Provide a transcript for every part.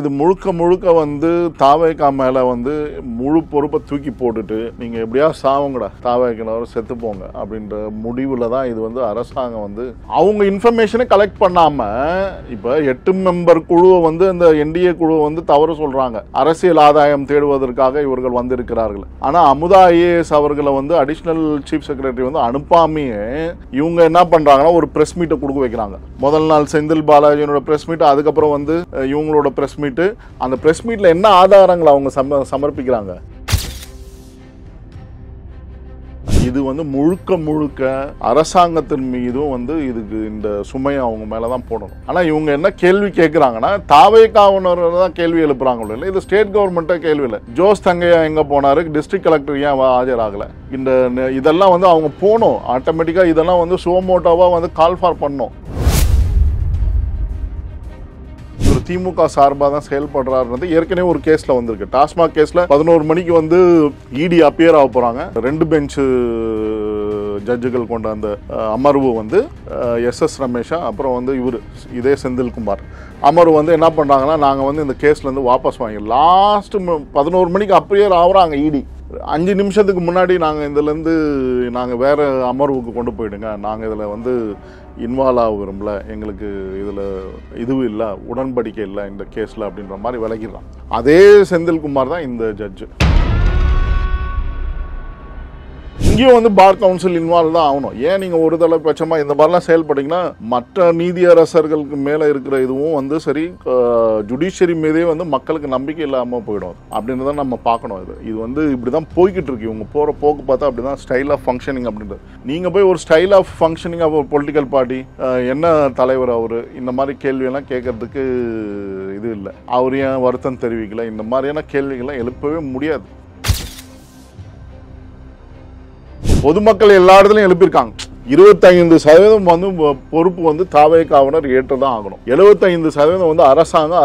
இது முழுக்க வந்து தாவேகா மேல வந்து முழு பொறுப்பை தூக்கி போட்டுட்டு நீங்க எப்படியா சாவுங்கடா தாவேக்கினவர் செத்து போங்க அப்படின்ற முடிவுல தான் இது வந்து அரசாங்கம் வந்து அவங்க இன்ஃபர்மேஷனை கலெக்ட் பண்ணாம இப்ப 8 மெம்பர் குழுவை வந்து அந்த என்டிஏ குழுவை வந்து தவறு சொல்றாங்க. அரசியல் ஆதாயம் தேடுவதற்காக இவர்கள் வந்திருக்கிறார்கள். ஆனா அமுதா ஐஏஎஸ் அவர்களை வந்து அடிஷனல் சீஃப் செக்ரட்டரி வந்து அனுப்பாமையே இவங்க என்ன பண்றாங்கன்னா ஒரு பிரஸ் மீட்டை கொடுக்க வைக்கிறாங்க. முதல் நாள் செந்தில் பாலாஜியோட பிரஸ் மீட், அதுக்கப்புறம் வந்து இவங்களோட பிரஸ் மீட். அந்த பிரஸ் மீட்ல என்ன ஆதாரங்களை அவங்க சமர்ப்பிக்கிறாங்க? இது வந்து முழுக்க அரசாங்கத்தின் மீதும் வந்து இதுக்கு இந்த சுமையை அவங்க மேலதான் போடணும். ஆனா இவங்க என்ன கேள்வி கேட்கிறாங்கன்னா தாவேகாவினர் தான் கேள்வி எழுப்புறாங்க. இல்ல இது ஸ்டேட் கவர்மெண்ட்டே கேள்வி இல்லை. ஜோஸ் தங்கையா எங்க போனாரு, டிஸ்ட்ரிக்ட் கலெக்டர் ஏன் ஆஜராகல, இதெல்லாம் வந்து அவங்க போனோம். ஆட்டோமேட்டிக்கா இதெல்லாம் வந்து சுவமோட்டோவா வந்து கால் ஃபார் பண்ணோம். திமுக சார்பாக தான் செயல்படுறாருன்றது ஏற்கனவே ஒரு கேஸ்ல வந்திருக்கு. டாஸ்மாக் கேஸ்ல 11 மணிக்கு வந்து இடி அப்பியர் ஆக போறாங்க. 2 பெஞ்ச் ஜட்ஜுகள் கொண்ட அந்த அமர்வு வந்து எஸ் ரமேஷா, அப்புறம் வந்து இவர் இதே செந்தில்குமார் அமர்வு வந்து என்ன பண்றாங்கன்னா, நாங்க வந்து இந்த கேஸ்ல இருந்து வாபஸ் வாங்கி லாஸ்ட் 11 மணிக்கு அப்பியர் ஆகுறாங்க. இடி 5 நிமிஷத்துக்கு முன்னாடி நாங்கள் இதுலேருந்து நாங்கள் வேறு அமர்வுக்கு கொண்டு போயிடுங்க, நாங்கள் இதில் வந்து இன்வால்வ் ஆக விரும்பல, எங்களுக்கு இதில் இதுவும் இல்லை, உடன்படிக்கை இல்லை இந்த கேஸில் அப்படின்ற மாதிரி விலகிடலாம். அதே செந்தில்குமார் தான் இந்த ஜட்ஜு. இங்கேயும் வந்து பார் கவுன்சில் இன்வால்வ் தான் ஆகணும். ஏன் நீங்கள் ஒரு தடவை பட்சமாக இந்த மாதிரிலாம் செயல்பட்டீங்கன்னா மற்ற நீதியரசர்களுக்கு மேலே இருக்கிற இதுவும் வந்து சரி, ஜுடிஷியரி மீதே வந்து மக்களுக்கு நம்பிக்கை இல்லாமல் போயிடும் அப்படின்றத நம்ம பார்க்கணும். இது வந்து இப்படி தான் போய்கிட்டு இருக்கு. இவங்க போகிற போக்கு பார்த்தா அப்படி தான் ஸ்டைல் ஆஃப் ஃபங்க்ஷனிங் அப்படின்றது. நீங்கள் போய் ஒரு ஸ்டைல் ஆஃப் ஃபங்க்ஷனிங் ஆஃப் ஒரு பொலிட்டிக்கல் பார்ட்டி, என்ன தலைவர் அவர், இந்த மாதிரி கேள்வியெல்லாம் கேட்கறதுக்கு இது இல்லை. அவர் ஏன் வருத்தம் தெரிவிக்கல, இந்த மாதிரியான கேள்விகள்லாம் எழுப்பவே முடியாது. பொதுமக்கள் எல்லா இடத்துலையும் எழுப்பியிருக்காங்க. 25% வந்து பொறுப்பு வந்து தாவேகாவினர் ஏற்றுதான் ஆகணும். 75% வந்து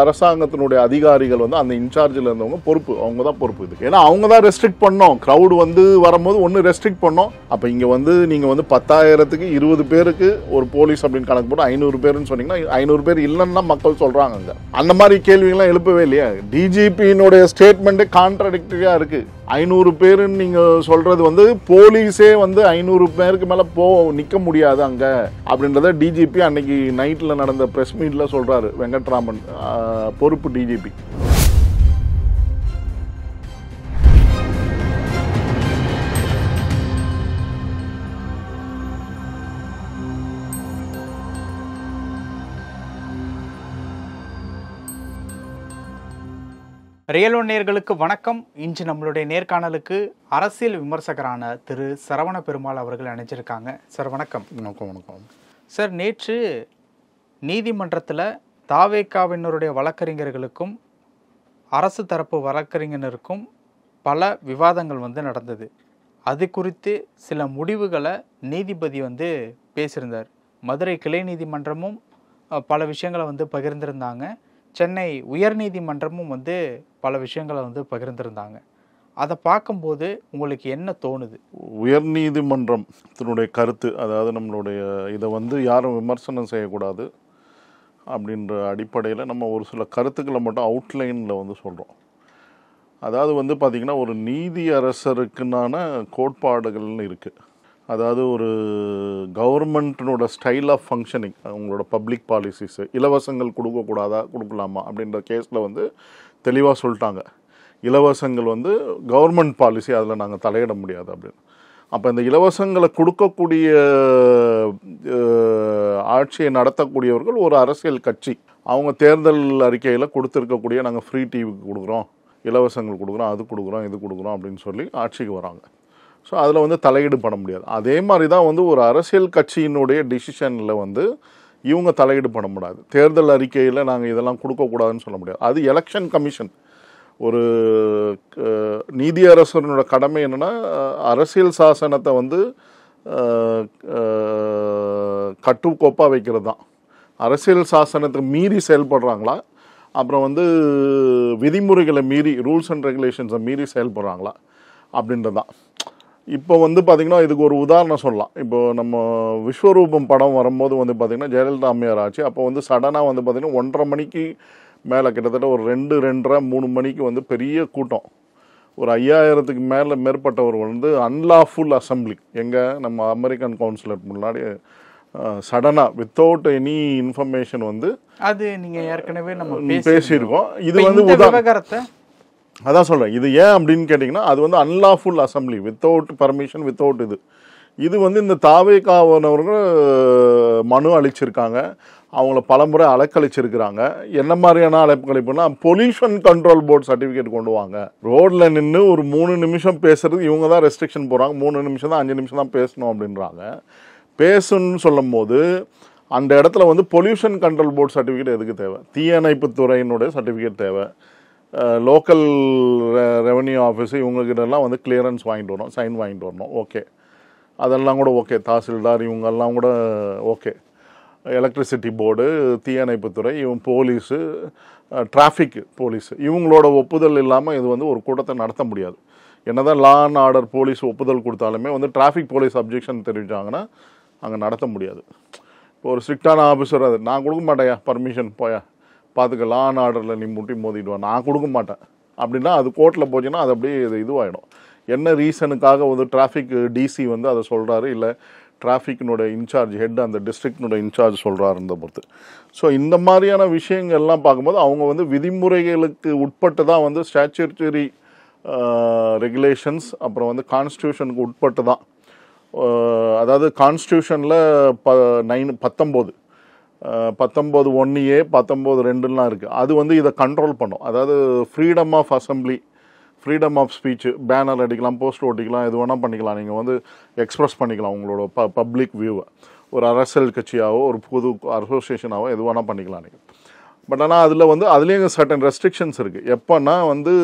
அரசாங்கத்தினுடைய அதிகாரிகள் வந்து அந்த இன்சார்ஜில் இருந்தவங்க பொறுப்பு, அவங்க தான் பொறுப்பு. இது ஏன்னா அவங்க தான் ரெஸ்ட்ரிக்ட் பண்ணோம். க்ரௌடு வந்து வரும்போது ஒன்று ரெஸ்ட்ரிக்ட் பண்ணோம். அப்போ இங்கே வந்து நீங்கள் வந்து 10,000க்கு 20 பேருக்கு ஒரு போலீஸ் அப்படின்னு கணக்கு போட்டு 500 பேருன்னு சொன்னீங்கன்னா 500 பேர் இல்லைன்னா மக்கள் சொல்றாங்க. அங்கே அந்த மாதிரி கேள்விகள்லாம் எழுப்பவே இல்லையா? டிஜிபியினுடைய ஸ்டேட்மெண்ட்டே கான்ட்ராடிக்டரியா இருக்கு. 500 பேருன்னு நீங்க சொல்றது வந்து போலீஸே வந்து 500 பேருக்கு மேல நிக்க முடியாது அங்க அப்படின்றத டிஜிபி அன்னைக்கு நைட்ல நடந்த பிரஸ் மீட்ல சொல்றாரு. வெங்கட்ராமன் பொறுப்பு டிஜிபி. ரியல் ஒன் நேயர்களுக்கு வணக்கம். இன்று நம்மளுடைய நேர்காணலுக்கு அரசியல் விமர்சகரான திரு சரவண பெருமாள் அவர்கள் இணைஞ்சிருக்காங்க. சார் வணக்கம். வணக்கம் சார், நேற்று நீதிமன்றத்தில் தாவேகாவினருடைய வழக்கறிஞர்களுக்கும் அரசு தரப்பு வழக்கறிஞருக்கும் பல விவாதங்கள் வந்து நடந்தது. அது குறித்து சில முடிவுகளை நீதிபதி வந்து பேசியிருந்தார். மதுரை கிளை நீதிமன்றமும் பல விஷயங்களை வந்து பகிர்ந்திருந்தாங்க. சென்னை உயர்நீதிமன்றமும் வந்து பல விஷயங்களை வந்து பகிர்ந்திருந்தாங்க. அதை பார்க்கும்போது உங்களுக்கு என்ன தோணுது? உயர்நீதிமன்றத்தினுடைய கருத்து, அதாவது நம்மளுடைய இதை வந்து யாரும் விமர்சனம் செய்யக்கூடாது அப்படின்ற அடிப்படையில் நம்ம ஒரு சில கருத்துக்களை மட்டும் அவுட்லைனில் வந்து சொல்கிறோம். அதாவது வந்து பார்த்திங்கன்னா, ஒரு நீதி அரசருக்குனான கோட்பாடுகள்னு இருக்குது. அதாவது ஒரு கவர்மெண்ட்டினோட ஸ்டைல் ஆஃப் ஃபங்க்ஷனிங், அவங்களோட பப்ளிக் பாலிசிஸு, இலவசங்கள் கொடுக்கக்கூடாதா கொடுக்கலாமா அப்படின்ற கேஸில் வந்து தெளிவாக சொல்லிட்டாங்க. இலவசங்கள் வந்து கவர்மெண்ட் பாலிசி, அதில் நாங்கள் தலையிட முடியாது அப்படின்னு. அப்போ இந்த இலவசங்களை கொடுக்கக்கூடிய ஆட்சியை நடத்தக்கூடியவர்கள் ஒரு அரசியல் கட்சி. அவங்க தேர்தல் அறிக்கையில் கொடுத்துருக்கக்கூடிய நாங்கள் ஃப்ரீ டிவிக்கு கொடுக்குறோம், இலவசங்கள் கொடுக்குறோம், அது கொடுக்குறோம், இது கொடுக்குறோம் அப்படின்னு சொல்லி ஆட்சிக்கு வராங்க. ஸோ அதில் வந்து தலையீடு பண்ண முடியாது. அதே மாதிரி தான் வந்து ஒரு அரசியல் கட்சியினுடைய டிசிஷனில் வந்து இவங்க தலையீடு பண்ண முடியாது. தேர்தல் அறிக்கையில் நாங்கள் இதெல்லாம் கொடுக்கக்கூடாதுன்னு சொல்ல முடியாது. அது எலெக்ஷன் கமிஷன். ஒரு நீதியரசனோட கடமை என்னென்னா, அரசியல் சாசனத்தை வந்து கட்டுக்கோப்பாக வைக்கிறது தான். அரசியல் சாசனத்தை மீறி செயல்படுறாங்களா, அப்புறம் வந்து விதிமுறைகளை மீறி, ரூல்ஸ் அண்ட் ரெகுலேஷன்ஸை மீறி செயல்படுறாங்களா அப்படின்றது தான். இப்போ வந்து பார்த்திங்கன்னா, இதுக்கு ஒரு உதாரணம் சொல்லலாம். இப்போ நம்ம விஸ்வரூபம் படம் வரும்போது வந்து பார்த்திங்கன்னா ஜெயலலிதா அம்மையார் ஆச்சு. அப்போ வந்து சடனாக வந்து பார்த்திங்கன்னா 1:30 மணிக்கு மேலே கிட்டத்தட்ட ஒரு 2:30 3 மணிக்கு வந்து பெரிய கூட்டம், ஒரு 5000க்கு மேற்பட்டவர் வந்து அன்லாஃபுல் அசம்பிளி எங்கள் நம்ம அமெரிக்கன் கவுன்சிலர் முன்னாடி சடனாக வித்தவுட் எனி இன்ஃபர்மேஷன் வந்து அது நீங்கள் ஏற்கனவே நம்ம பேசியிருக்கோம். இது வந்து விவகாரத்தை அதான் சொல்கிறேன். இது ஏன் அப்படின்னு கேட்டிங்கன்னா, அது வந்து unlawful assembly without permission, without இது வந்து இந்த தாவேகாவனவர்கள் மனு அளிச்சிருக்காங்க, அவங்கள பலமுறை அலைக்கழிச்சிருக்கிறாங்க. என்ன மாதிரியான அழைப்புனா, பொல்யூஷன் கண்ட்ரோல் போர்டு சர்டிஃபிகேட் கொண்டு வாங்க. ரோட்டில் நின்று ஒரு 3 நிமிஷம் பேசுறது இவங்க தான் ரெஸ்ட்ரிக்ஷன் போகிறாங்க, 3 நிமிஷம் தான் 5 நிமிஷம் தான் பேசணும் அப்படின்றாங்க. பேசணும்னு சொல்லும் போது அந்த இடத்துல வந்து பொல்யூஷன் கண்ட்ரோல் போர்டு சர்டிஃபிகேட் எதுக்கு தேவை? தீயணைப்பு துறையினுடைய சர்டிஃபிகேட் தேவை, லோக்கல் ரெவன்யூ ஆஃபீஸு இவங்ககிட்டலாம் வந்து கிளியரன்ஸ் வாங்கிட்டு வரணும், சைன் வாங்கிட்டு வரணும். ஓகே, அதெல்லாம் கூட ஓகே. தாசில்தார் இவங்கெல்லாம் கூட ஓகே. எலக்ட்ரிசிட்டி போர்டு, தீயணைப்புத்துறை, இவங்க போலீஸு, டிராஃபிக் போலீஸு இவங்களோட ஒப்புதல் இல்லாமல் இது வந்து ஒரு கூட்டத்தை நடத்த முடியாது. என்னதான் லா அண்ட் ஆர்டர் போலீஸ் ஒப்புதல் கொடுத்தாலுமே வந்து டிராஃபிக் போலீஸ் அப்ஜெக்ஷன் தெரிவித்தாங்கன்னா அங்கே நடத்த முடியாது. இப்போ ஒரு ஸ்ட்ரிக்டான ஆஃபீஸர் அது நான் கொடுக்க மாட்டேயா பர்மிஷன், போயா பார்த்துக்க, லா அண்ட் ஆர்டரில் நீ முட்டி மோதிடுவான், நான் கொடுக்க மாட்டேன் அப்படின்னா அது கோர்ட்டில் போச்சுன்னா அது அப்படியே இதுவாகிடும். என்ன ரீசனுக்காக வந்து டிராஃபிக் டிசி வந்து அதை சொல்கிறாரு, இல்லை டிராஃபிக்கினோட இன்சார்ஜ் ஹெட் அந்த டிஸ்ட்ரிக்டினோட இன்சார்ஜ் சொல்கிறாருன்றத பொறுத்து. ஸோ இந்த மாதிரியான விஷயங்கள்லாம் பார்க்கும்போது அவங்க வந்து விதிமுறைகளுக்கு உட்பட்டு தான் வந்து ஸ்டாச்சுட்டரி ரெகுலேஷன்ஸ், அப்புறம் வந்து கான்ஸ்டியூஷனுக்கு உட்பட்டு தான். அதாவது கான்ஸ்டியூஷனில் 19 1A 19(2)லாம் இருக்குது. அது வந்து இதை கண்ட்ரோல் பண்ணும். அதாவது freedom of assembly, freedom of speech, banner அடிக்கலாம், போஸ்டர் ஒட்டிக்கலாம், எது வேணால் பண்ணிக்கலாம். நீங்கள் வந்து எக்ஸ்ப்ரெஸ் பண்ணிக்கலாம் உங்களோட பப்ளிக் வியூவை. ஒரு அரசியல் கட்சியாவோ ஒரு பொது அசோசியேஷனாவோ எது வேணால் பண்ணிக்கலாம் நீங்கள். பட் ஆனால் அதில் வந்து அதுலேயும் சர்டன் ரெஸ்ட்ரிக்ஷன்ஸ் இருக்குது. எப்போன்னா வந்து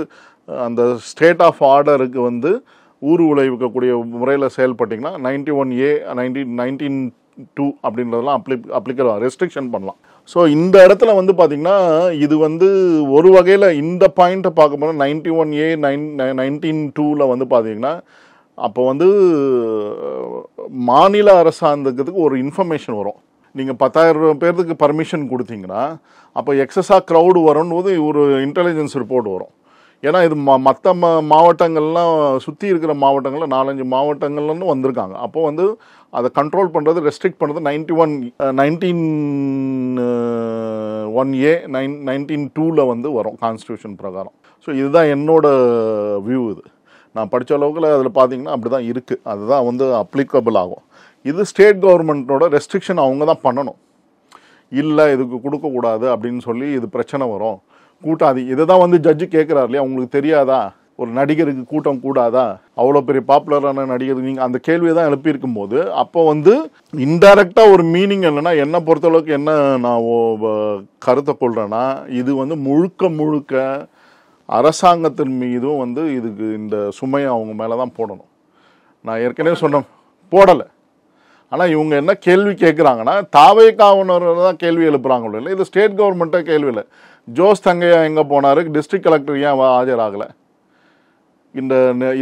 அந்த ஸ்டேட் ஆஃப் ஆர்டருக்கு வந்து ஊர் விளைவிக்கக்கூடிய முறையில் செயல்பட்டிங்கன்னா 91A 19(2) அப்படின்றதெல்லாம் அப்ளிகலாம், ரெஸ்ட்ரிக்ஷன் பண்ணலாம். ஸோ இந்த இடத்துல வந்து பார்த்திங்கன்னா இது வந்து ஒரு வகையில் இந்த பாயிண்ட்டை பார்க்கும்போது 91A 19(2)ல் வந்து பார்த்திங்கன்னா அப்போ வந்து மாநில அரசாங்கத்துக்கு ஒரு இன்ஃபர்மேஷன் வரும். நீங்கள் 10,000 பேருக்கு பர்மிஷன் கொடுத்தீங்கன்னா அப்போ எக்ஸஸாக க்ரௌடு வரும்போது ஒரு இன்டெலிஜென்ஸ் ரிப்போர்ட் வரும். ஏன்னா இது மற்ற மாவட்டங்கள்லாம் சுற்றி இருக்கிற மாவட்டங்களில் 4-5 மாவட்டங்கள்னு வந்திருக்காங்க. அப்போது வந்து அதை கண்ட்ரோல் பண்ணுறது, ரெஸ்ட்ரிக்ட் பண்ணுறது 19(1A) 19(2)ல் வந்து வரும் கான்ஸ்டியூஷன் பிரகாரம். ஸோ இதுதான் என்னோட வியூ. இது நான் படித்த அளவுக்கு அதில் பார்த்தீங்கன்னா அப்படி தான் இருக்குது. அதுதான் வந்து அப்ளிகபிள் ஆகும். இது ஸ்டேட் கவர்மெண்ட்டோட ரெஸ்ட்ரிக்ஷன் அவங்க தான் பண்ணணும். இல்லை இதுக்கு கொடுக்கக்கூடாது அப்படின்னு சொல்லி இது பிரச்சனை வரும், கூட்டாதி. இதை தான் வந்து ஜட்ஜு கேட்குறாரு இல்லையா, உங்களுக்கு தெரியாதா ஒரு நடிகருக்கு கூட்டம் கூடாதா, அவ்வளோ பெரிய பாப்புலரான நடிகர், நீங்கள் அந்த கேள்வியை தான் எழுப்பியிருக்கும் போது அப்போ வந்து இன்டைரக்டாக ஒரு மீனிங் இல்லைன்னா என்னை பொறுத்தளவுக்கு என்ன நான் கருத்தை கொள்கிறேன்னா, இது வந்து முழுக்க அரசாங்கத்தின் மீதும் வந்து இதுக்கு இந்த சுமையை அவங்க மேலே தான் போடணும். நான் ஏற்கனவே சொன்னேன், போடலை. ஆனால் இவங்க என்ன கேள்வி கேட்குறாங்கன்னா தாவேகாவினர் தான் கேள்வி எழுப்புறாங்களோ இல்லை, இது ஸ்டேட் கவர்மெண்ட்டே கேள்வி இல்லை. ஜோஸ் தங்கையா எங்கே போனார், டிஸ்ட்ரிக்ட் கலெக்டர் ஏன் ஆஜராகலை,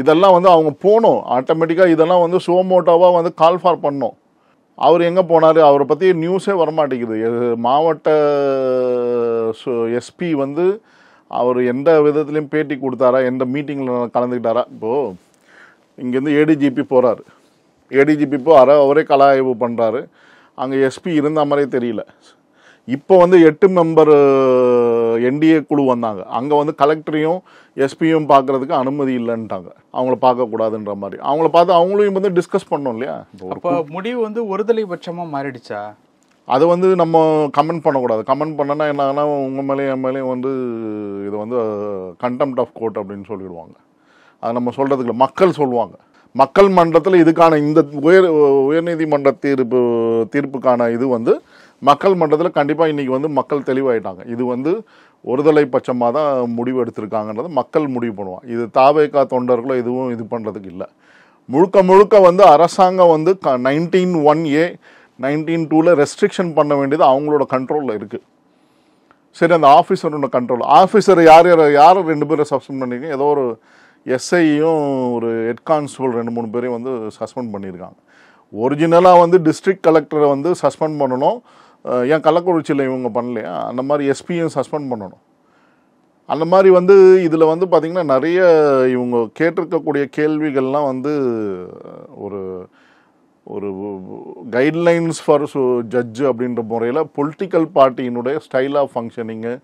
இதெல்லாம் வந்து அவங்க போகணும் ஆட்டோமேட்டிக்காக. இதெல்லாம் வந்து சோமோட்டோவாக வந்து கால் ஃபார் பண்ணோம். அவர் எங்கே போனார், அவரை பற்றி நியூஸே வரமாட்டேங்குது. மாவட்ட எஸ்பி வந்து அவர் எந்த விதத்துலையும் பேட்டி கொடுத்தாரா, எந்த மீட்டிங்கில் கலந்துக்கிட்டாரா. இப்போது இங்கேருந்து ஏடிஜிபி போகிறாரு, ஏடிஜிபி இப்போ அவரே கள ஆய்வு பண்ணுறாரு, அங்கே எஸ்பி இருந்த மாதிரியே தெரியல. இப்போ வந்து 8 மெம்பர் என்டிஏ குழு வந்தாங்க, அங்கே வந்து கலெக்டரையும் எஸ்பியும் பார்க்குறதுக்கு அனுமதி இல்லைன்ட்டாங்க, அவங்கள பார்க்கக்கூடாதுன்ற மாதிரி. அவங்கள பார்த்து அவங்களையும் வந்து டிஸ்கஸ் பண்ணோம் இல்லையா. இப்போ முடிவு வந்து ஒருதலை பட்சமாக மாறிடுச்சா, அதை வந்து நம்ம கமெண்ட் பண்ணக்கூடாது. கமெண்ட் பண்ணனா என்ன ஆகுனா உங்கள் மேலேயும் என் மேலேயும் வந்து இதை வந்து கண்டெம்ட் ஆஃப் கோர்ட் அப்படின்னு சொல்லிடுவாங்க. அதை நம்ம சொல்கிறதுக்கு மக்கள் சொல்லுவாங்க. மக்கள் மன்றத்தில் இதுக்கான இந்த உயர்நீதிமன்ற தீர்ப்புக்கான இது வந்து மக்கள் மன்றத்தில் கண்டிப்பாக இன்றைக்கி வந்து மக்கள் தெளிவாயிட்டாங்க. இது வந்து ஒருதலை பட்சமாக தான் முடிவு எடுத்திருக்காங்கன்றது மக்கள் முடிவு பண்ணுவாங்க. இது தாவேகா தொண்டர்களோ எதுவும் இது பண்ணுறதுக்கு இல்லை. முழுக்க வந்து அரசாங்கம் வந்து 19(1A) 19(2)ல் ரெஸ்ட்ரிக்ஷன் பண்ண வேண்டியது அவங்களோட கண்ட்ரோலில் இருக்குது. சரி, அந்த ஆஃபீஸரோட கண்ட்ரோல். ஆஃபீஸர் யார் 2 பேரை சஸ்பெண்ட் பண்ணியிருக்கீங்க, ஏதோ ஒரு எஸ்ஐயும் ஒரு ஹெட் கான்ஸ்டபிள் 2-3 பேரையும் வந்து சஸ்பெண்ட் பண்ணியிருக்காங்க. ஒரிஜினலாக வந்து டிஸ்ட்ரிக்ட் கலெக்டரை வந்து சஸ்பெண்ட் பண்ணணும். ஏன் கள்ளக்குறிச்சியில் இவங்க பண்ணலையா, அந்த மாதிரி எஸ்பியும் சஸ்பெண்ட் பண்ணணும். அந்த மாதிரி வந்து இதில் வந்து பார்த்திங்கன்னா நிறைய இவங்க கேட்டிருக்கக்கூடிய கேள்விகள்லாம் வந்து ஒரு ஒரு கைட்லைன்ஸ் ஃபார் ஜட்ஜு அப்படின்ற முறையில் பொலிட்டிக்கல் பார்ட்டியினுடைய ஸ்டைல் ஆஃப் ஃபங்க்ஷனிங்கு,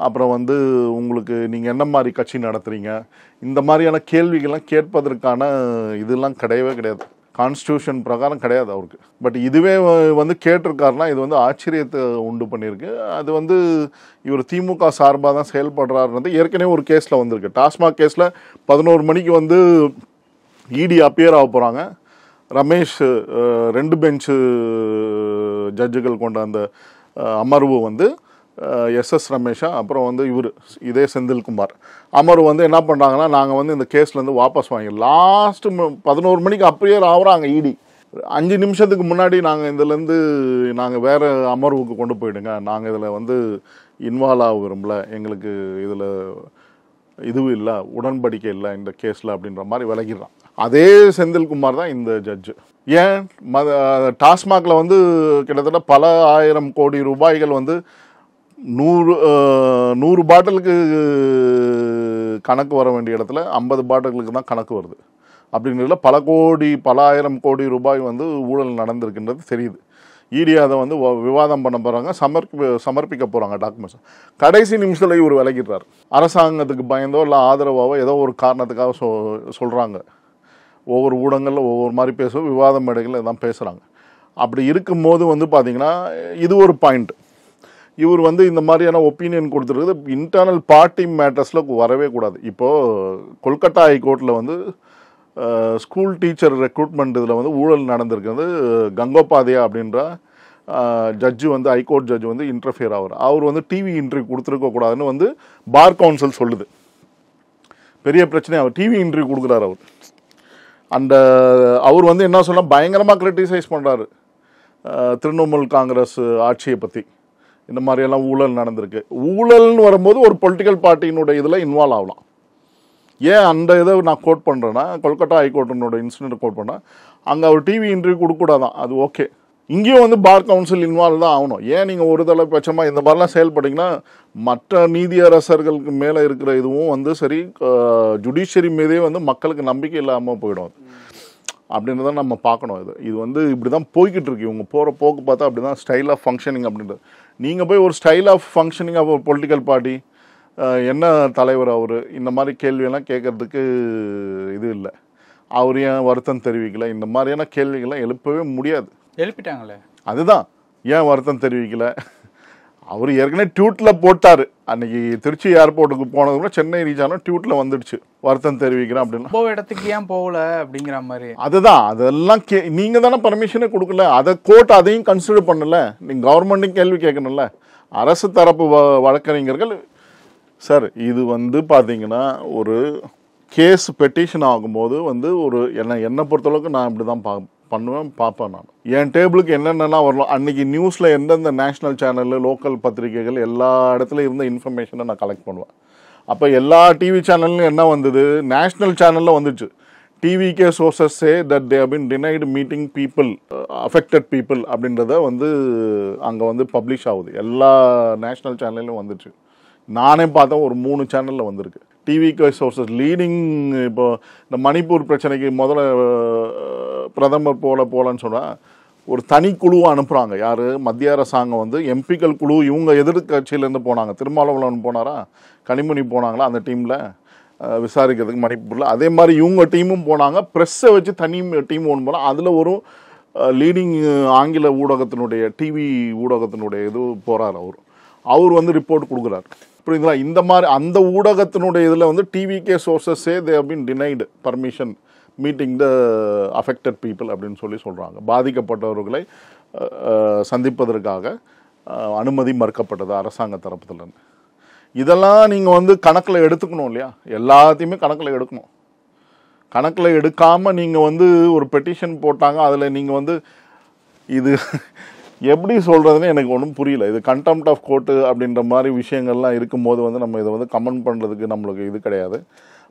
அப்புறம் வந்து உங்களுக்கு நீங்கள் என்ன மாதிரி கட்சி நடத்துகிறீங்க, இந்த மாதிரியான கேள்விகள்லாம் கேட்பதற்கான இதெல்லாம் கிடையவே கிடையாது. கான்ஸ்டியூஷன் பிரகாரம் கிடையாது அவருக்கு. பட் இதுவே வந்து கேட்டிருக்காருன்னா இது வந்து ஆச்சரியத்தை உண்டு பண்ணியிருக்கு. அது வந்து இவர் திமுக சார்பாக தான் செயல்படுறாருன்றது ஏற்கனவே ஒரு கேஸில் வந்திருக்கு. டாஸ்மாக் கேஸில் 11 மணிக்கு வந்து இடி அப்பியர் ஆக போகிறாங்க. ரமேஷ் 2 பெஞ்சு ஜட்ஜுகள் கொண்ட அந்த அமர்வு வந்து எஸ்எஸ் ரமேஷா, அப்புறம் வந்து இவர் இதே செந்தில்குமார் அமர்வு வந்து என்ன பண்ணுறாங்கன்னா, நாங்கள் வந்து இந்த கேஸ்லேருந்து வாபஸ் வாங்கி லாஸ்ட்டு 11 மணிக்கு அப்பியர் ஆகுறாங்க இடி. 5 நிமிஷத்துக்கு முன்னாடி நாங்கள் இதுலேருந்து நாங்கள் வேறு அமர்வுக்கு கொண்டு போயிடுங்க, நாங்கள் இதில் வந்து இன்வால்வ் ஆக விரும்பல, எங்களுக்கு இதில் இதுவும் இல்லை, உடன்படிக்கை இல்லை இந்த கேஸில் அப்படின்ற மாதிரி விலகிடுறான். அதே செந்தில்குமார் தான் இந்த ஜட்ஜு. ஏன் டாஸ்மாகில் வந்து கிட்டத்தட்ட பல ஆயிரம் கோடி ரூபாய்கள் வந்து 100 பாட்டிலுக்கு கணக்கு வர வேண்டிய இடத்துல 50 பாட்டிலுக்கு தான் கணக்கு வருது. அப்படிங்கிறதுல பல ஆயிரம் கோடி ரூபாய் வந்து ஊழல் நடந்திருக்குன்றது தெரியுது. இடி அதை வந்து விவாதம் பண்ண போகிறாங்க, சமர்ப்பிக்க போகிறாங்க டாக்குமெண்ட்ஸ். கடைசி நிமிஷத்தில் இவர் விலகிடுறார். அரசாங்கத்துக்கு பயந்தோ இல்லை ஆதரவாவோ ஏதோ ஒரு காரணத்துக்காக சொல்கிறாங்க. ஒவ்வொரு ஊடகங்களில் ஒவ்வொரு மாதிரி பேசுவோம், விவாத மேடைகளில் இதான் பேசுகிறாங்க. அப்படி இருக்கும்போது வந்து பார்த்திங்கன்னா இது ஒரு பாயிண்ட். இவர் வந்து இந்த மாதிரியான ஒப்பீனியன் கொடுத்துருக்குது இன்டர்னல் பார்ட்டி மேட்டர்ஸில் வரவே கூடாது. இப்போது கொல்கத்தா ஹைகோர்ட்டில் வந்து ஸ்கூல் டீச்சர் ரெக்ரூட்மெண்ட் இதில் வந்து ஊழல் நடந்திருக்கிறது. கங்கோபாத்யா அப்படின்ற ஜட்ஜு வந்து ஹைகோர்ட் ஜட்ஜு வந்து இன்டர்ஃபியர் ஆகிறார். அவர் வந்து டிவி இன்டர்வியூ கொடுத்துருக்கக்கூடாதுன்னு வந்து பார் கவுன்சில் சொல்லுது. பெரிய பிரச்சனை. அவர் டிவி இன்டர்வியூ கொடுக்குறாரு. அவர் வந்து என்ன சொன்னால் பயங்கரமாக கிரிட்டிசைஸ் பண்ணுறாரு திரிணாமுல் காங்கிரஸ் ஆட்சியை பற்றி. இந்த மாதிரியெல்லாம் ஊழல் நடந்திருக்கு. ஊழல்னு வரும்போது ஒரு பொலிட்டிக்கல் பார்ட்டியினுடைய இதில் இன்வால்வ் ஆகலாம். ஏன் அந்த இதை நான் கோட் பண்ணுறேன்னா, கொல்கத்தா ஹைகோர்ட்டினோட இன்சிடென்ட் கோட் பண்ணேன். அங்கே அவர் டிவி இன்டர்வியூ கொடுக்கூடாதான், அது ஓகே. இங்கேயும் வந்து பார் கவுன்சில் இன்வால்வ் தான் ஆகணும். ஏன் நீங்கள் ஒரு தலை பட்சமாக இந்த மாதிரிலாம் செயல்பட்டிங்கன்னா மற்ற நீதியரசர்களுக்கு மேலே இருக்கிற இதுவும் வந்து சரி, ஜுடிஷியரி மீதே வந்து மக்களுக்கு நம்பிக்கை இல்லாமல் போயிடும். அப்படின்றத நம்ம பார்க்கணும். இது வந்து இப்படி தான் போய்கிட்டு இருக்கு. இவங்க போகிற போக்கு பார்த்தா அப்படி தான் ஸ்டைல் ஆஃப் ஃபங்க்ஷனிங் அப்படின்றது. நீங்கள் போய் ஒரு ஸ்டைல் ஆஃப் ஃபங்க்ஷனிங் ஆஃப் ஒரு பொலிட்டிக்கல் பார்ட்டி, என்ன தலைவர் அவர், இந்த மாதிரி கேள்வியெல்லாம் கேட்கறதுக்கு இது இல்லை. அவர் ஏன் வருத்தம் தெரிவிக்கல, இந்த மாதிரியான கேள்விகள்லாம் எழுப்பவே முடியாது. எழுப்பிட்டாங்களே, அதுதான் ஏன் வருத்தம் தெரிவிக்கல. அவர் ஏற்கனவே ட்வீட்டில் போட்டார். அன்னைக்கு திருச்சி ஏர்போர்ட்டுக்கு போனது கூட சென்னை ரீச் ஆனால் ட்வீட்டில் வந்துடுச்சு, வருத்தம் தெரிவிக்கிறேன் அப்படின்னா. இடத்துக்கு ஏன் போகல அப்படிங்கிற மாதிரி. அதுதான், அதெல்லாம் நீங்கள் தானே பர்மிஷனே கொடுக்கல. அதை கோர்ட் அதையும் கன்சிடர் பண்ணல. நீங்கள் கவர்மெண்ட்டையும் கேள்வி கேட்கணும்ல. அரசு தரப்பு வழக்கறிஞர்கள் சார், இது வந்து பார்த்தீங்கன்னா ஒரு கேஸ் பெட்டிஷன் ஆகும்போது வந்து ஒரு என்னை பொறுத்தளவுக்கு நான் இப்படி தான் பார்ப்பேன். நான் என் டேபிளுக்கு என்னென்னலாம் வரலாம், அன்றைக்கி நியூஸில் எந்தெந்த நேஷ்னல் சேனலு, லோக்கல் பத்திரிகைகள் எல்லா இடத்துல இருந்த இன்ஃபர்மேஷனை நான் கலெக்ட் பண்ணுவேன். அப்போ எல்லா டிவி சேனல்லையும் என்ன வந்தது, நேஷ்னல் சேனலில் வந்துச்சு. TVK sources say that they have been denied meeting people, affected people அப்படின்றத வந்து அங்கே வந்து பப்ளிஷ் ஆகுது. எல்லா நேஷ்னல் சேனல்லையும் வந்துச்சு. நானே பார்த்தேன், ஒரு 3 சேனலில் வந்திருக்கு. TVK sources leading. இப்போ இந்த மணிப்பூர் பிரச்சனைக்கு முதல்ல பிரதமர் போகலன்னு சொன்னால் ஒரு தனி குழுவை அனுப்புகிறாங்க. யார், மத்திய அரசாங்கம் வந்து எம்பிக்கள் குழு. இவங்க எதிர்கட்சியிலேருந்து போனாங்க. திருமாவளவன் போனாரா, கனிமொழி போனாங்களா அந்த டீமில் விசாரிக்கிறதுக்கு மணிப்பூரில். அதே மாதிரி இவங்க டீமும் போனாங்க. ப்ரெஸ்ஸை வச்சு தனி டீம் ஒன்று போனால் அதில் ஒரு லீடிங் ஆங்கில ஊடகத்தினுடைய டிவி ஊடகத்தினுடைய இது போகிறார். அவர் வந்து ரிப்போர்ட் கொடுக்குறாரு. புரியுங்களா? இந்த மாதிரி அந்த ஊடகத்தினுடைய இதில் வந்து TVK sources say they have been denied permission meeting the affected people அப்படின்னு சொல்கிறாங்க. பாதிக்கப்பட்டவர்களை சந்திப்பதற்காக அனுமதி மறுக்கப்பட்டது அரசாங்க தரப்புலேருந்து. இதெல்லாம் நீங்கள் வந்து கணக்கில் எடுத்துக்கணும் இல்லையா? எல்லாத்தையுமே கணக்கில் எடுக்கணும். கணக்கில் எடுக்காமல் நீங்கள் வந்து ஒரு பெட்டிஷன் போட்டாங்க. அதில் நீங்கள் வந்து இது எப்படி சொல்கிறதுன்னு எனக்கு ஒன்றும் புரியல. இது கண்டெம்ட் ஆஃப் கோர்ட்டு அப்படின்ற மாதிரி விஷயங்கள்லாம் இருக்கும்போது வந்து நம்ம இதை வந்து கமெண்ட் பண்ணுறதுக்கு நம்மளுக்கு இது கிடையாது.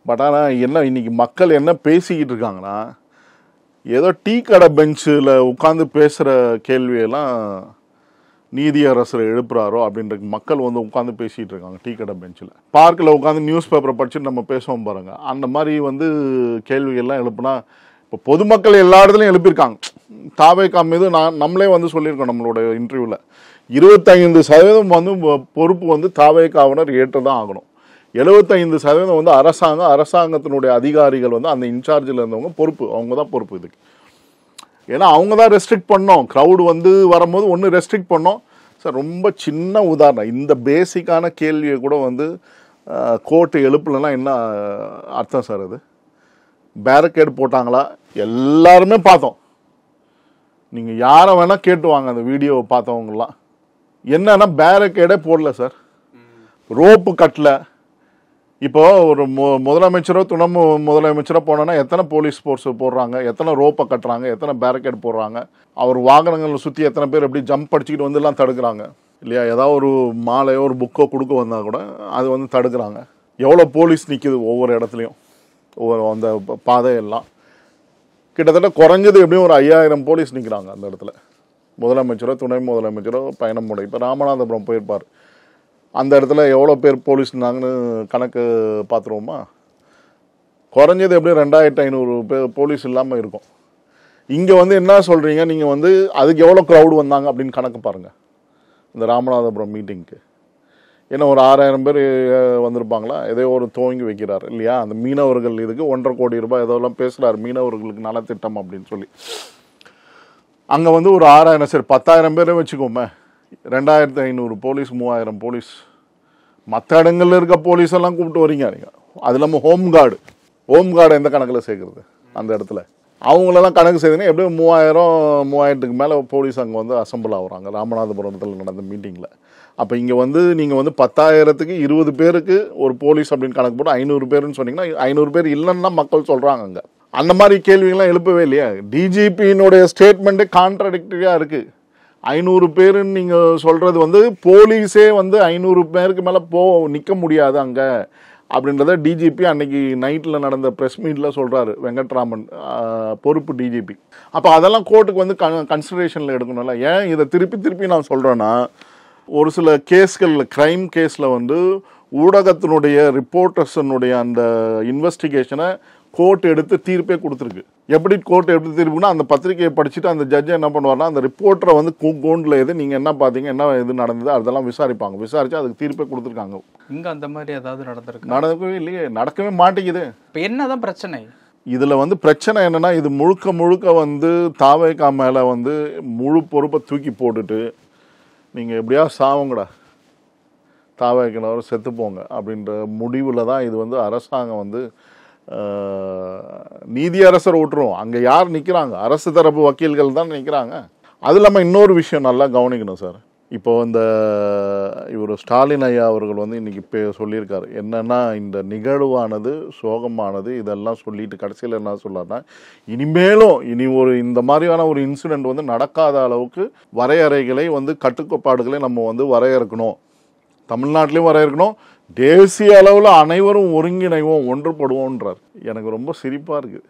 பட் ஆனால் இன்றைக்கி மக்கள் என்ன பேசிக்கிட்டு இருக்காங்கன்னா, ஏதோ டீ கடை பெஞ்சில் உட்காந்து பேசுகிற கேள்வியெல்லாம் நீதியரசரை எழுப்புறாரோ அப்படின்ற மக்கள் வந்து உட்காந்து பேசிகிட்டு இருக்காங்க டீ கடை பெஞ்சில். பார்க்கில் உட்காந்து நியூஸ் பேப்பரை படிச்சுட்டு நம்ம பேசுவோம் பாருங்கள். அந்த மாதிரி வந்து கேள்விகள்லாம் எழுப்புனா இப்போ பொதுமக்கள் எல்லா இடத்துலையும் எழுப்பியிருக்காங்க. தாவேகா மீது நம்மளே வந்து சொல்லியிருக்கோம் நம்மளோட இன்டர்வியூவில் 25% வந்து பொறுப்பு வந்து தாவேகாவினர் ஏற்று தான் ஆகணும். 75% வந்து அரசாங்கத்தினுடைய அதிகாரிகள் வந்து அந்த இன்சார்ஜில் இருந்தவங்க பொறுப்பு, அவங்க தான் பொறுப்பு இதுக்கு. ஏன்னா அவங்க தான் ரெஸ்ட்ரிக்ட் பண்ணோம். க்ரௌடு வந்து வரும்போது ஒன்று ரெஸ்ட்ரிக்ட் பண்ணோம் சார். ரொம்ப சின்ன உதாரணம், இந்த பேசிக்கான கேள்வியை கூட வந்து கோர்ட்டு எழுப்பலைன்னா என்ன அர்த்தம் சார்? அது பேரிகேடு போட்டாங்களா? எல்லாருமே பார்த்தோம். நீங்கள் யாரை வேணால் கேட்டுவாங்க அந்த வீடியோவை பார்த்தவங்கலாம். என்னன்னா பேரிகேடே போடல சார், ரோப்பு கட்டல. இப்போ ஒரு முதலமைச்சரோ துணை முதலமைச்சரோ போனோன்னா எத்தனை போலீஸ் ஃபோர்ஸ் போடுறாங்க, எத்தனை ரோப்பை கட்டுறாங்க, எத்தனை பேரிகேட் போடுறாங்க, அவர் வாகனங்களை சுற்றி எத்தனை பேர் எப்படி ஜம்ப் அடிச்சுக்கிட்டு வந்து எல்லாம் தடுக்கிறாங்க இல்லையா? ஏதாவது ஒரு மாலையோ ஒரு புக்கோ கொடுக்க வந்தால் கூட அது வந்து தடுக்கிறாங்க. எவ்வளோ போலீஸ் நிற்கிது ஒவ்வொரு இடத்துலையும், ஒவ்வொரு அந்த பாதையெல்லாம். கிட்டத்தட்ட குறைஞ்சது எப்படியும் ஒரு 5000 போலீஸ் நிற்கிறாங்க அந்த இடத்துல. முதலமைச்சரோ துணை முதலமைச்சரோ பயணம் முறை. இப்போ ராமநாதபுரம் போயிருப்பார், அந்த இடத்துல எவ்வளோ பேர் போலீஸ் இருந்தாங்கன்னு கணக்கு பார்த்துருவோமா? குறைஞ்சது எப்படியும் 2500 பேர் போலீஸ் இல்லாமல் இருக்கும். இங்கே வந்து என்ன சொல்கிறீங்க நீங்கள் வந்து அதுக்கு எவ்வளோ க்ரௌடு வந்தாங்க அப்படின்னு கணக்கு பாருங்கள் இந்த ராமநாதபுரம் மீட்டிங்க்கு. ஏன்னா ஒரு 6000 பேர் வந்திருப்பாங்களா? ஏதோ ஒரு துவங்கி வைக்கிறார் இல்லையா? அந்த மீனவர்கள் இதுக்கு 1.5 கோடி ரூபாய் ஏதோலாம் பேசுகிறார், மீனவர்களுக்கு நலத்திட்டம் அப்படின்னு சொல்லி. அங்கே வந்து ஒரு 6000, சரி 10,000 பேரை வச்சுக்கோமே, 2500 போலீஸ், 3000 போலீஸ். மற்ற இடங்கள்ல இருக்க போலீஸ் எல்லாம் கூப்பிட்டு வரீங்க நீங்கள். அது இல்லாமல் ஹோம் கார்டு எந்த கணக்கில் சேர்க்குறது? அந்த இடத்துல அவங்களெல்லாம் கணக்கு செய்தீங்கன்னா எப்படியும் 3000-3000க்கு மேலே போலீஸ் அங்கே வந்து அசம்பிள் ஆகுறாங்க ராமநாதபுரத்தில் நடந்த மீட்டிங்கில். அப்போ இங்கே வந்து நீங்கள் வந்து 10,000க்கு 20 பேருக்கு ஒரு போலீஸ் அப்படின்னு கணக்கு போட்டு 500 பேருன்னு சொன்னீங்கன்னா 500 பேர் இல்லைன்னா மக்கள் சொல்கிறாங்க. அங்கே அந்த மாதிரி கேள்விகள்லாம் எழுப்பவே இல்லையா? டிஜிபியினுடைய ஸ்டேட்மெண்ட்டே கான்ட்ராடிக்டரியாக இருக்குது. 500 பேருன்னு நீங்கள் சொல்கிறது வந்து போலீஸே வந்து 500 பேருக்கு மேலே நிற்க முடியாது அங்கே அப்படின்றத டிஜிபி அன்னைக்கு நைட்டில் நடந்த ப்ரெஸ் மீட்டில் சொல்கிறாரு வெங்கட்ராமன், பொறுப்பு டிஜிபி. அப்போ அதெல்லாம் கோர்ட்டுக்கு வந்து கன்சிடரேஷனில் எடுக்கணும்ல. ஏன் இதை திருப்பி நான் சொல்கிறேன்னா, ஒரு சில கேஸ்களில், க்ரைம் கேஸில் வந்து ஊடகத்தினுடைய ரிப்போர்ட்டர்ஸனுடைய அந்த இன்வெஸ்டிகேஷனை கோர்ட் எடுத்து தீர்ப்பே கொடுத்துருக்கு. எப்படி கோர்ட் எடுத்து தீர்ப்புனா, அந்த பத்திரிகையை படிச்சுட்டு அந்த ஜட்ஜை என்ன பண்ணுவார்னா, அந்த ரிப்போர்ட்டரை வந்து கூண்டில் எது நீங்கள் என்ன பார்த்தீங்க, என்ன இது நடந்தது அதெல்லாம் விசாரிப்பாங்க. விசாரித்து அதுக்கு தீர்ப்பே கொடுத்துருக்காங்க. இங்கே அந்த மாதிரி ஏதாவது நடக்கவே இல்லையே, நடக்கவே மாட்டேங்குது. இப்போ என்னதான் பிரச்சனை? இதில் வந்து பிரச்சனை என்னென்னா, இது முழுக்க வந்து தாவேகா மேலே வந்து முழு பொறுப்பை தூக்கி போட்டுட்டு நீங்கள் எப்படியா சாவுங்கடா, தாவேகானவர் செத்து போங்க அப்படின்ற முடிவில் தான் இது வந்து அரசாங்கம் வந்து நீதியரசர் விட்டுரும். அங்கே யார் நிற்கிறாங்க? அரசு தரப்பு வக்கீல்கள் தான் நிற்கிறாங்க. அது இல்லாமல் இன்னொரு விஷயம் நல்லா கவனிக்கணும் சார். இப்போ இந்த இவர் ஸ்டாலின் ஐயா அவர்கள் வந்து இன்னைக்கு சொல்லியிருக்காரு என்னன்னா, இந்த நிகழ்வானது சோகமானது இதெல்லாம் சொல்லிட்டு கடைசியில் என்ன சொல்லார்னா, இனி இந்த மாதிரியான ஒரு இன்சிடென்ட் வந்து நடக்காத அளவுக்கு வரையறைகளை வந்து கட்டுப்பாடுகளை நம்ம வந்து வரையறுக்கணும், தமிழ்நாட்டிலையும் வரையறுக்கணும், தேசிய அளவில் அனைவரும் ஒருங்கிணைவோம், ஒன்றுபடுவோன்றார். எனக்கு ரொம்ப சிரிப்பாக இருக்குது.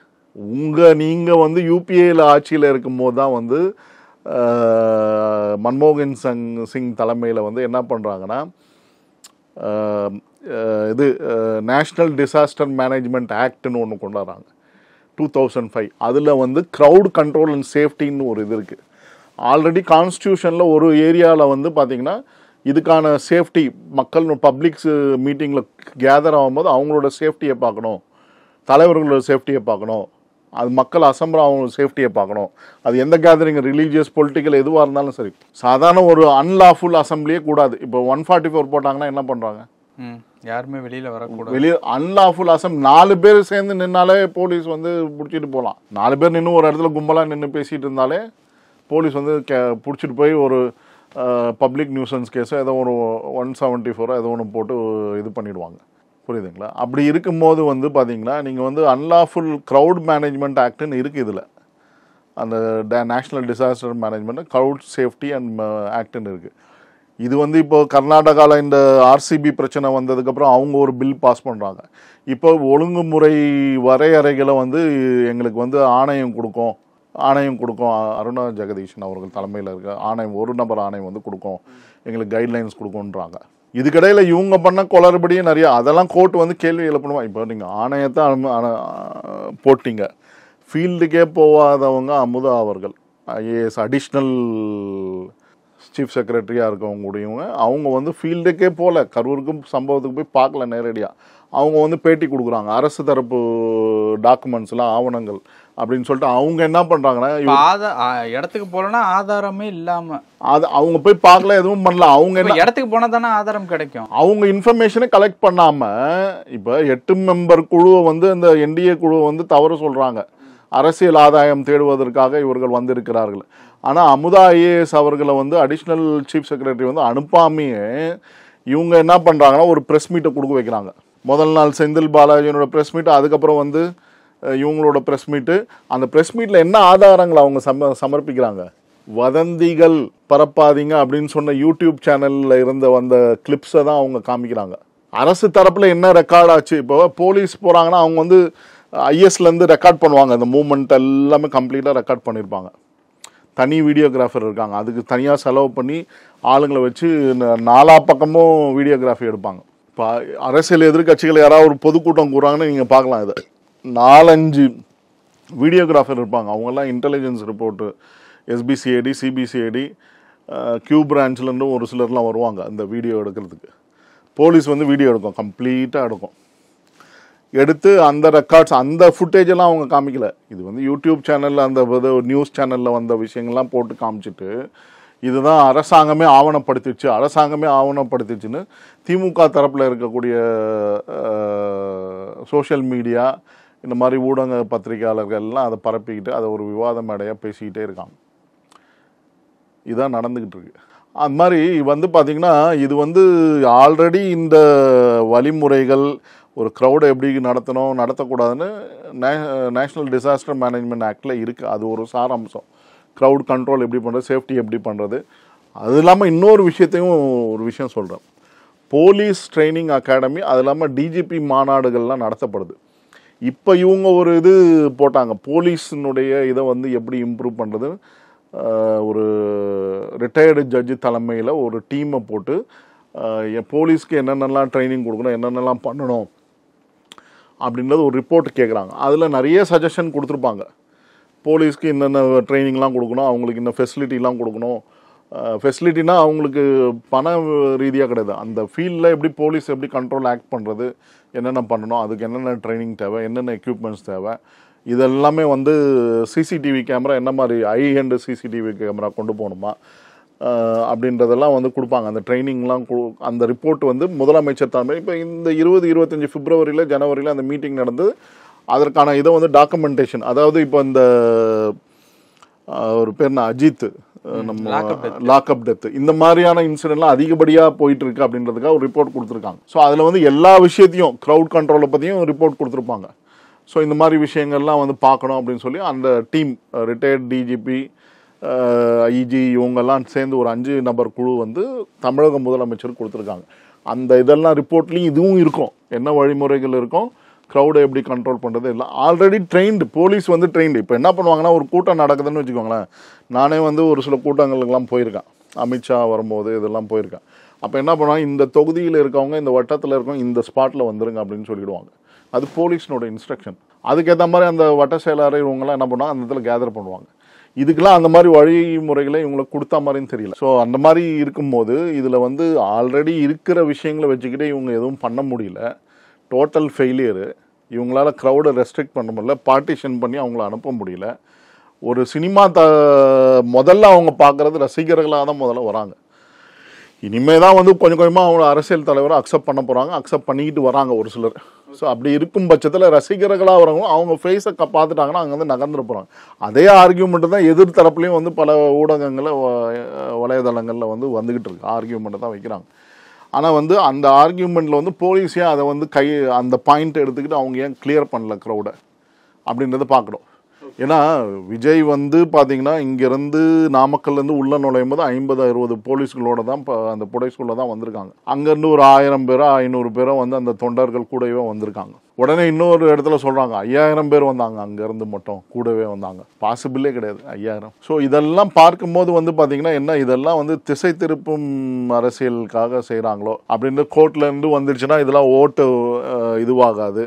நீங்கள் வந்து யூபிஏல ஆட்சியில் இருக்கும்போது தான் வந்து மன்மோகன் சிங் தலைமையில் வந்து என்ன பண்ணுறாங்கன்னா, இது நேஷ்னல் டிசாஸ்டர் மேனேஜ்மெண்ட் ஆக்ட்னு ஒன்று கொண்டாடுறாங்க 2005. அதில் வந்து க்ரௌட் கண்ட்ரோல் அண்ட் சேஃப்டின்னு ஒரு இது இருக்குது. ஆல்ரெடி கான்ஸ்டியூஷனில் ஒரு ஏரியாவில் வந்து பார்த்திங்கன்னா இதுக்கான சேஃப்டி, மக்கள் பப்ளிக்ஸ் மீட்டிங்கில் கேதர் ஆகும்போது அவங்களோட சேஃப்டியை பார்க்கணும், தலைவர்களோட சேஃப்டியை பார்க்கணும், அது மக்கள் அசம்பிள் அவங்களோட சேஃப்டியை பார்க்கணும். அது எந்த கேதரிங், ரிலீஜியஸ், பொலிட்டிக்கல் எதுவாக இருந்தாலும் சரி. சாதாரண ஒரு அன்லாஃபுல் அசம்பிளியே கூடாது. இப்போ 144 போட்டாங்கன்னா என்ன பண்ணுறாங்க? யாருமே வெளியில் வரக்கூடாது. வெளியே அன்லாஃபுல் அசம்பிளி 4 பேர் சேர்ந்து நின்னாலே போலீஸ் வந்து பிடிச்சிட்டு போகலாம். 4 பேர் நின்று ஒரு இடத்துல கும்பலாக நின்று பேசிகிட்டு இருந்தாலே போலீஸ் வந்து பிடிச்சிட்டு போய் ஒரு பப்ளிக் நியூசன்ஸ் கேஸோ ஏதோ ஒரு 174 ஏதோ ஒன்று போட்டு இது பண்ணிடுவாங்க. புரியுதுங்களா? அப்படி இருக்கும்போது வந்து பார்த்தீங்கன்னா, நீங்கள் வந்து அன்லாஃபுல் க்ரௌட் மேனேஜ்மெண்ட் ஆக்ட்னு இருக்குது இதில். அந்த national disaster management crowd safety and ஆக்ட்னு இருக்குது. இது வந்து இப்போ கர்நாடகாவில் இந்த ஆர்சிபி பிரச்சனை வந்ததுக்கப்புறம் அவங்க ஒரு பில் பாஸ் பண்ணுறாங்க. இப்போ ஒழுங்குமுறை வரையறைகளை வந்து எங்களுக்கு வந்து ஆணையம் கொடுக்கும், ஆணையம் கொடுக்கும். அருணா ஜெகதீஷன் அவர்கள் தலைமையில் இருக்க ஆணையம், ஒரு நபர் ஆணையம் வந்து கொடுக்கும், எங்களுக்கு கைட்லைன்ஸ் கொடுக்கும்ன்றாங்க. இதுக்கிடையில் இவங்க பண்ண குளறுபடியும் நிறையா, அதெல்லாம் கோர்ட் வந்து கேள்வி எழுப்பணுமா? இப்போ நீங்கள் ஆணையத்தை போட்டிங்க, ஃபீல்டுக்கே போகாதவங்க அமுதா அவர்கள் ஐஏஎஸ் அடிஷ்னல் சீஃப் செக்ரட்டரியாக இருக்கவங்க கூடியவங்க, அவங்க வந்து ஃபீல்டுக்கே போகல, கரூருக்கும் சம்பவத்துக்கு போய் பார்க்கல நேரடியாக. அவங்க வந்து பேட்டி கொடுக்குறாங்க, அரசு தரப்பு டாக்குமெண்ட்ஸ்லாம் ஆவணங்கள் அப்படின்னு சொல்லிட்டு. அவங்க என்ன பண்ணுறாங்கன்னா, இடத்துக்கு போகலன்னா ஆதாரமே இல்லாமல் அது அவங்க போய் பார்க்கல, எதுவும் பண்ணல. அவங்க என்ன இடத்துக்கு போனால் தானே ஆதாரம் கிடைக்கும். அவங்க இன்ஃபர்மேஷனை கலெக்ட் பண்ணாமல் இப்போ 8 மெம்பர் குழுவை வந்து அந்த என்டிஏ குழுவை வந்து தவறு சொல்கிறாங்க, அரசியல் ஆதாயம் தேடுவதற்காக இவர்கள் வந்திருக்கிறார்கள். ஆனால் அமுதா ஐஏஎஸ் அவர்களை வந்து அடிஷ்னல் சீஃப் செக்ரட்டரி வந்து அனுப்பாமையே இவங்க என்ன பண்ணுறாங்கன்னா ஒரு ப்ரெஸ் மீட்டை கொடுக்க வைக்கிறாங்க. முதல் நாள் செந்தில் பாலாஜியோட ப்ரெஸ் மீட்டு, அதுக்கப்புறம் வந்து இவங்களோட ப்ரெஸ் மீட்டு. அந்த ப்ரெஸ் மீட்டில் என்ன ஆதாரங்களை அவங்க சமர்ப்பிக்கிறாங்க? வதந்திகள் பரப்பாதீங்க அப்படின்னு சொன்ன யூடியூப் சேனலில் இருந்த வந்த கிளிப்ஸை தான் அவங்க காமிக்கிறாங்க. அரசு தரப்பில் என்ன ரெக்கார்ட் ஆச்சு? இப்போ போலீஸ் போகிறாங்கன்னா அவங்க வந்து ஐஎஸ்லேருந்து ரெக்கார்ட் பண்ணுவாங்க, அந்த மூமெண்ட் எல்லாமே கம்ப்ளீட்டாக ரெக்கார்ட் பண்ணியிருப்பாங்க. தனி வீடியோகிராஃபர் இருக்காங்க, அதுக்கு தனியாக செலவு பண்ணி ஆளுங்களை வச்சு 4 பக்கமும் வீடியோகிராஃபி எடுப்பாங்க. இப்போ அரசியல் எதிர்கட்சிகள் யாராவது ஒரு பொதுக்கூட்டம் கூறாங்கன்னு நீங்கள் பார்க்கலாம், இதை 4-5 வீடியோகிராஃபர் இருப்பாங்க. அவங்கெல்லாம் intelligence report, SBCID, CBCID, Q பிரான்ச்லேருந்து ஒரு சிலர்லாம் வருவாங்க அந்த வீடியோ எடுக்கிறதுக்கு. போலீஸ் வந்து வீடியோ எடுக்கும், கம்ப்ளீட்டாக எடுக்கும். எடுத்து அந்த ரெக்கார்ட்ஸ், அந்த ஃபுட்டேஜெல்லாம் அவங்க காமிக்கல. இது வந்து யூடியூப் சேனலில் அந்த நியூஸ் சேனலில் வந்த விஷயங்கள்லாம் போட்டு காமிச்சிட்டு, இதுதான் அரசாங்கமே ஆவணப்படுத்திச்சுன்னு திமுக தரப்பில் இருக்கக்கூடிய சோஷியல் மீடியா, இந்த மாதிரி ஊடக பத்திரிகையாளர்கள்லாம் அதை பரப்பிக்கிட்டு அதை ஒரு விவாத மேடையாக பேசிக்கிட்டே இருக்காங்க. இதுதான் நடந்துக்கிட்டு இருக்கு. அது மாதிரி வந்து பார்த்திங்கன்னா, இது வந்து ஆல்ரெடி இந்த வழிமுறைகள், ஒரு க்ரௌடை எப்படி நடத்தணும் நடத்தக்கூடாதுன்னு நேஷ்னல் டிசாஸ்டர் மேனேஜ்மெண்ட் ஆக்டில் இருக்குது. அது ஒரு சாராம்சம். க்ரௌட் கண்ட்ரோல் எப்படி பண்ணுறது, சேஃப்டி எப்படி பண்ணுறது. அது இல்லாமல் இன்னொரு விஷயம் சொல்கிறேன். போலீஸ் ட்ரைனிங் அகாடமி, அது இல்லாமல் டிஜிபி மாநாடுகள்லாம் நடத்தப்படுது. இப்போ இவங்க ஒரு இது போட்டாங்க, போலீஸினுடைய இதை வந்து எப்படி இம்ப்ரூவ் பண்ணுறது. ஒரு ரிட்டையர்டு ஜட்ஜு தலைமையில் ஒரு டீமை போட்டு போலீஸ்க்கு என்னென்னலாம் ட்ரைனிங் கொடுக்கணும், என்னென்னலாம் பண்ணணும் அப்படின்றது ஒரு ரிப்போர்ட் கேட்குறாங்க. அதில் நிறைய சஜஷன் கொடுத்துருப்பாங்க. போலீஸ்க்கு என்னென்ன ட்ரைனிங்லாம் கொடுக்கணும், அவங்களுக்கு இன்னும் ஃபெசிலிட்டிலாம் கொடுக்கணும். ஃபெசிலிட்டினா அவங்களுக்கு பண ரீதியாக கிடையாது, அந்த ஃபீல்டில் எப்படி போலீஸ் எப்படி கண்ட்ரோல் ஆக்ட் பண்ணுறது, என்னென்ன பண்ணணும், அதுக்கு என்னென்ன ட்ரைனிங் தேவை, என்னென்ன எக்யூப்மெண்ட்ஸ் தேவை, இதெல்லாமே வந்து சிசிடிவி கேமரா என்ன மாதிரி ஐ ஹேண்டு சிசிடிவி கேமரா கொண்டு போகணுமா அப்படின்றதெல்லாம் வந்து கொடுப்பாங்க. அந்த ட்ரைனிங்லாம் அந்த ரிப்போர்ட் வந்து முதலமைச்சர் தலைமை. இப்போ இந்த 20-25 பிப்ரவரியில் ஜனவரியில் அந்த மீட்டிங் நடந்து அதற்கான இதை வந்து டாக்குமெண்டேஷன், அதாவது இப்போ இந்த ஒரு பேர் அஜித் நம்ம லாக்அப் டெத்து, இந்த மாதிரியான இன்சிடென்ட்லாம் அதிகப்படியாக போயிட்டு இருக்கு அப்படின்றதுக்காக ஒரு ரிப்போர்ட் கொடுத்துருக்காங்க. ஸோ அதில் வந்து எல்லா விஷயத்தையும் க்ரௌட் கண்ட்ரோலை பற்றியும் ரிப்போர்ட் கொடுத்துருப்பாங்க. ஸோ இந்த மாதிரி விஷயங்கள்லாம் வந்து பார்க்கணும் அப்படின்னு சொல்லி அந்த டீம், ரிட்டையர்ட் டிஜிபி, ஐஜி, இவங்கெல்லாம் சேர்ந்து ஒரு 5 நபர் குழு வந்து தமிழக முதலமைச்சர் கொடுத்துருக்காங்க. அந்த இதெல்லாம் ரிப்போர்ட்லேயும் இதுவும் இருக்கும், என்ன வழிமுறைகள் இருக்கும், க்ரௌடை எப்படி கண்ட்ரோல் பண்ணுறது எல்லாம் ஆல்ரெடி ட்ரெயின்டு. போலீஸ் வந்து ட்ரெயின்டு. இப்போ என்ன பண்ணுவாங்கன்னா, ஒரு கூட்டம் நடக்குதுன்னு வச்சுக்கோங்களேன், நானே வந்து ஒரு சில கூட்டங்களுக்கெல்லாம் போயிருக்கேன், அமித்ஷா வரும்போது இதெல்லாம் போயிருக்கேன். அப்போ என்ன பண்ணுவாங்க, இந்த தொகுதியில் இருக்கவங்க, இந்த வட்டத்தில் இருக்கவங்க இந்த ஸ்பாட்டில் வந்துருங்க அப்படின்னு சொல்லிடுவாங்க. அது போலீஸ்னோட இன்ஸ்ட்ரக்ஷன். அதுக்கேற்ற மாதிரி அந்த வட்ட செயலாளர் இவங்கெல்லாம் என்ன பண்ணுவாங்க, அந்த இடத்துல கேதர் பண்ணுவாங்க. இதுக்கெல்லாம் அந்த மாதிரி வழிமுறைகளை இவங்களுக்கு கொடுத்தா மாதிரின்னு தெரியல. ஸோ அந்த மாதிரி இருக்கும்போது இதில் வந்து ஆல்ரெடி இருக்கிற விஷயங்களை வச்சுக்கிட்டே இவங்க எதுவும் பண்ண முடியல. Total failure. இவங்களால க்ரௌடை ரெஸ்ட்ரிக்ட் பண்ண முடியல, பார்ட்டிஷன் பண்ணி அவங்கள அனுப்ப முடியல. ஒரு சினிமா முதல்ல அவங்க பார்க்குறது ரசிகர்களாக தான் முதல்ல வராங்க. இனிமே தான் வந்து கொஞ்சம் கொஞ்சமாக அவங்க அரசியல் தலைவரை அக்செப்ட் பண்ண போகிறாங்க, அக்செப்ட் பண்ணிக்கிட்டு வராங்க ஒரு சிலர். ஸோ அப்படி இருக்கும் பட்சத்தில் ரசிகர்களாக வரவங்களும் அவங்க ஃபேஸை பார்த்துட்டாங்கன்னா அங்கே வந்து நகர்ந்துட போகிறாங்க. அதே ஆர்கியூமெண்ட்டு தான் எதிர்த்தரப்புலையும் வந்து பல ஊடகங்களில் வலைதளங்களில் வந்து வந்துக்கிட்டு இருக்கு, ஆர்கியூமெண்ட்டை தான் வைக்கிறாங்க. ஆனால் வந்து அந்த ஆர்கியூமெண்ட்டில் வந்து போலீஸே அதை வந்து அந்த பாயிண்ட் எடுத்துக்கிட்டு அவங்க ஏன் கிளியர் பண்ணல க்ரௌடை அப்படின்றத பார்க்குறோம். ஏன்னா விஜய் வந்து பார்த்தீங்கன்னா இங்கேருந்து நாமக்கல்லேருந்து உள்ள நுழையும் போது 50-60 போலீஸ்களோட தான் அந்த புடைசூழல தான் வந்திருக்காங்க. அங்கேருந்து ஒரு 1000 பேரோ 500 பேரோ வந்து அந்த தொண்டர்கள் கூடவே வந்திருக்காங்க. உடனே இன்னொரு இடத்துல சொல்றாங்க 5000 பேர் வந்தாங்க, அங்கேருந்து மட்டும் கூடவே வந்தாங்க. பாசிபிளே கிடையாது 5000. ஸோ இதெல்லாம் பார்க்கும்போது வந்து பார்த்தீங்கன்னா என்ன, இதெல்லாம் வந்து திசை திருப்பும் அரசியலுக்காக செய்கிறாங்களோ அப்படின்னு கோர்ட்ல இருந்து வந்துடுச்சுன்னா இதெல்லாம் ஓட்டு இதுவாகாது,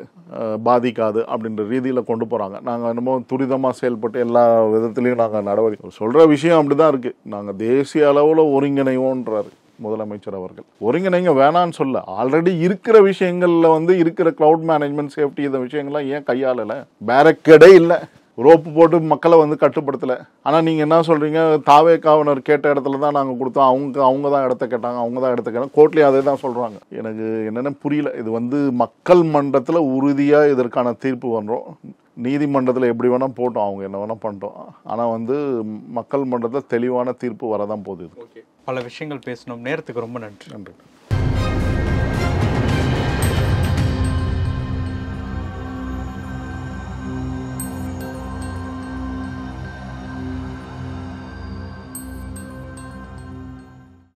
பாதிக்காது அப்படின்ற ரீதியில் கொண்டு போகிறாங்க. நாங்கள் என்னமோ துரிதமாக செயல்பட்டு எல்லா விதத்துலையும் நாங்கள் நடவடிக்கை சொல்கிற விஷயம் அப்படி தான் இருக்குது. நாங்கள் தேசிய அளவில் ஒருங்கிணைவோன்றாரு முதலமைச்சர் அவர்கள். ஒருங்கிணைங்க வேணான்னு சொல்ல, ஆல்ரெடி இருக்கிற விஷயங்கள்ல வந்து இருக்கிற கிளவுட் மேனேஜ்மெண்ட், சேஃப்டி, இந்த விஷயங்கள்லாம் ஏன் கையாளலை? பேரக்கேடே இல்லை, ரோப்பு போட்டு மக்களை வந்து கட்டுப்படுத்தலை. ஆனால் நீங்கள் என்ன சொல்கிறீங்க, தாவேக்காவினர் கேட்ட இடத்துல தான் நாங்கள் கொடுத்தோம், அவங்க தான் இடத்த கேட்டாங்க, அவங்க தான் இடத்த கேட்டாங்க, கோர்ட்லேயே அதே தான் சொல்கிறாங்க. எனக்கு என்னென்ன புரியல. இது வந்து மக்கள் மன்றத்தில் உறுதியாக இதற்கான தீர்ப்பு வந்தோம், நீதிமன்றத்தில் எப்படி வேணால் போட்டோம், அவங்க என்ன வேணால் பண்ணிட்டோம். ஆனால் வந்து மக்கள் மன்றத்தில் தெளிவான தீர்ப்பு வரதான் போகுது. பல விஷயங்கள் பேசணும், நேரத்துக்கு ரொம்ப நன்றி. நன்றி.